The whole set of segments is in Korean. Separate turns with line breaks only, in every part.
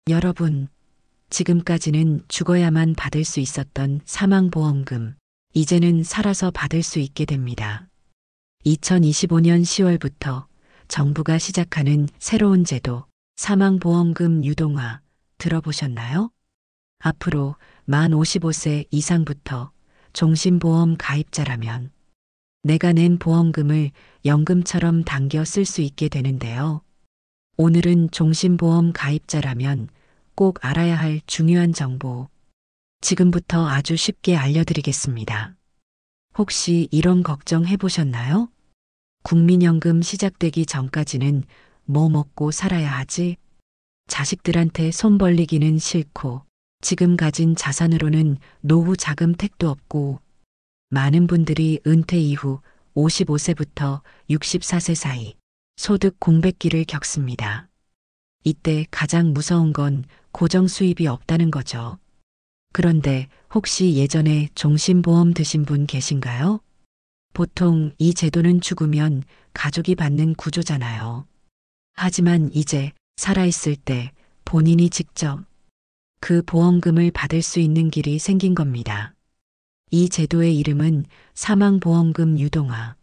여러분, 지금까지는 죽어야만 받을 수 있었던 사망보험금, 이제는 살아서 받을 수 있게 됩니다. 2025년 10월부터 정부가 시작하는 새로운 제도, 사망보험금 유동화, 들어보셨나요? 앞으로 만 55세 이상부터 종신보험 가입자라면 내가 낸 보험금을 연금처럼 당겨 쓸 수 있게 되는데요. 오늘은 종신보험 가입자라면 꼭 알아야 할 중요한 정보, 지금부터 아주 쉽게 알려드리겠습니다. 혹시 이런 걱정 해보셨나요? 국민연금 시작되기 전까지는 뭐 먹고 살아야 하지? 자식들한테 손 벌리기는 싫고, 지금 가진 자산으로는 노후 자금택도 없고, 많은 분들이 은퇴 이후 55세부터 64세 사이 소득 공백기를 겪습니다. 이때 가장 무서운 건 고정 수입이 없다는 거죠. 그런데 혹시 예전에 종신보험 드신 분 계신가요? 보통 이 제도는 죽으면 가족이 받는 구조잖아요. 하지만 이제 살아있을 때 본인이 직접 그 보험금을 받을 수 있는 길이 생긴 겁니다. 이 제도의 이름은 사망보험금 유동화.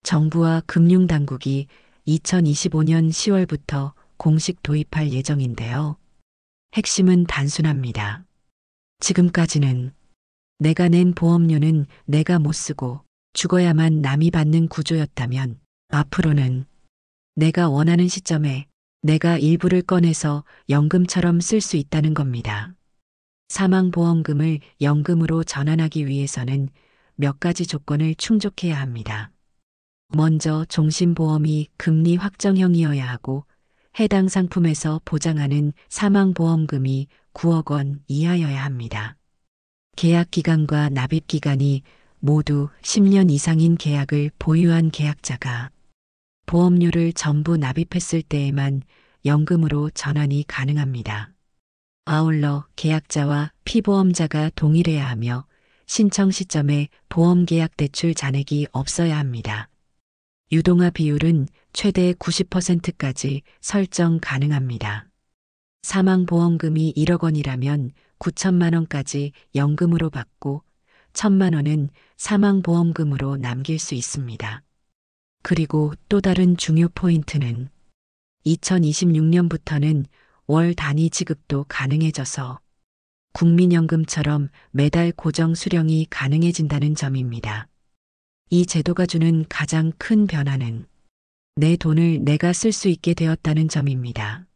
정부와 금융당국이 2025년 10월부터 공식 도입할 예정인데요. 핵심은 단순합니다. 지금까지는 내가 낸 보험료는 내가 못 쓰고 죽어야만 남이 받는 구조였다면 앞으로는 내가 원하는 시점에 내가 일부를 꺼내서 연금처럼 쓸 수 있다는 겁니다. 사망보험금을 연금으로 전환하기 위해서는 몇 가지 조건을 충족해야 합니다. 먼저 종신보험이 금리 확정형이어야 하고 해당 상품에서 보장하는 사망보험금이 9억 원 이하여야 합니다. 계약 기간과 납입 기간이 모두 10년 이상인 계약을 보유한 계약자가 보험료를 전부 납입했을 때에만 연금으로 전환이 가능합니다. 아울러 계약자와 피보험자가 동일해야 하며 신청 시점에 보험계약 대출 잔액이 없어야 합니다. 유동화 비율은 최대 90%까지 설정 가능합니다. 사망보험금이 1억 원이라면 9천만 원까지 연금으로 받고 1천만 원은 사망보험금으로 남길 수 있습니다. 그리고 또 다른 중요 포인트는 2026년부터는 월 단위 지급도 가능해져서 국민연금처럼 매달 고정 수령이 가능해진다는 점입니다. 이 제도가 주는 가장 큰 변화는 내 돈을 내가 쓸 수 있게 되었다는 점입니다.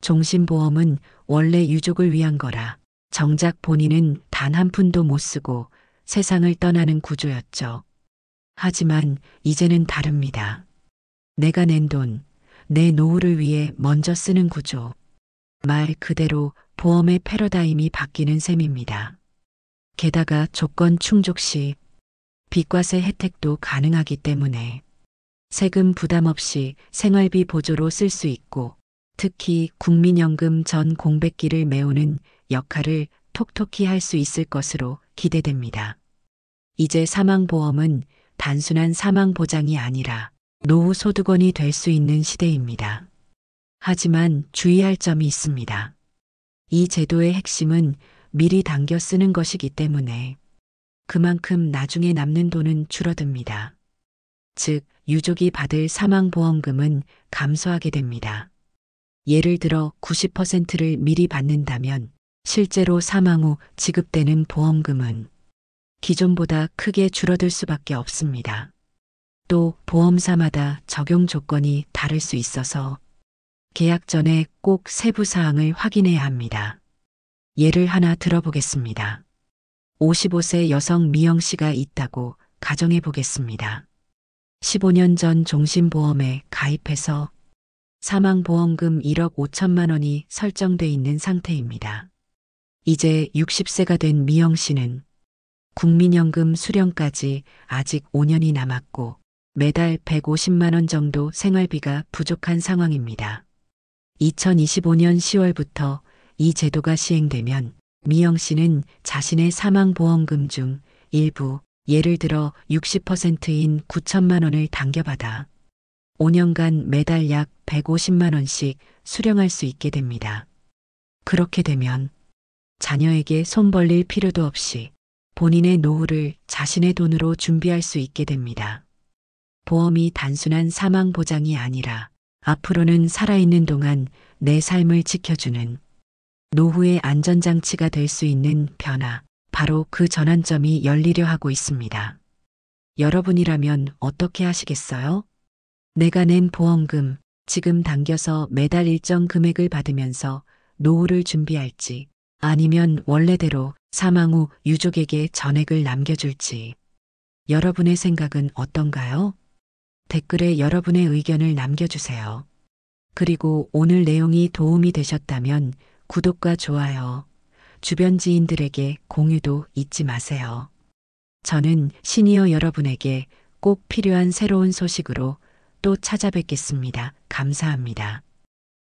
종신보험은 원래 유족을 위한 거라 정작 본인은 단 한 푼도 못 쓰고 세상을 떠나는 구조였죠. 하지만 이제는 다릅니다. 내가 낸 돈, 내 노후를 위해 먼저 쓰는 구조. 말 그대로 보험의 패러다임이 바뀌는 셈입니다. 게다가 조건 충족 시 비과세 혜택도 가능하기 때문에 세금 부담 없이 생활비 보조로 쓸 수 있고 특히 국민연금 전 공백기를 메우는 역할을 톡톡히 할 수 있을 것으로 기대됩니다. 이제 사망보험은 단순한 사망보장이 아니라 노후 소득원이 될 수 있는 시대입니다. 하지만 주의할 점이 있습니다. 이 제도의 핵심은 미리 당겨 쓰는 것이기 때문에 그만큼 나중에 남는 돈은 줄어듭니다. 즉, 유족이 받을 사망보험금은 감소하게 됩니다. 예를 들어 90%를 미리 받는다면 실제로 사망 후 지급되는 보험금은 기존보다 크게 줄어들 수밖에 없습니다. 또 보험사마다 적용 조건이 다를 수 있어서 계약 전에 꼭 세부 사항을 확인해야 합니다. 예를 하나 들어보겠습니다. 55세 여성 미영 씨가 있다고 가정해 보겠습니다. 15년 전 종신보험에 가입해서 사망보험금 1억 5천만 원이 설정돼 있는 상태입니다. 이제 60세가 된 미영 씨는 국민연금 수령까지 아직 5년이 남았고 매달 150만 원 정도 생활비가 부족한 상황입니다. 2025년 10월부터 이 제도가 시행되면 미영 씨는 자신의 사망보험금 중 일부, 예를 들어 60%인 9천만 원을 당겨받아 5년간 매달 약 150만 원씩 수령할 수 있게 됩니다. 그렇게 되면 자녀에게 손 벌릴 필요도 없이 본인의 노후를 자신의 돈으로 준비할 수 있게 됩니다. 보험이 단순한 사망 보장이 아니라 앞으로는 살아있는 동안 내 삶을 지켜주는 노후의 안전장치가 될 수 있는 변화, 바로 그 전환점이 열리려 하고 있습니다. 여러분이라면 어떻게 하시겠어요? 내가 낸 보험금, 지금 당겨서 매달 일정 금액을 받으면서 노후를 준비할지, 아니면 원래대로 사망 후 유족에게 전액을 남겨줄지. 여러분의 생각은 어떤가요? 댓글에 여러분의 의견을 남겨주세요. 그리고 오늘 내용이 도움이 되셨다면 구독과 좋아요, 주변 지인들에게 공유도 잊지 마세요. 저는 시니어 여러분에게 꼭 필요한 새로운 소식으로 또 찾아뵙겠습니다. 감사합니다.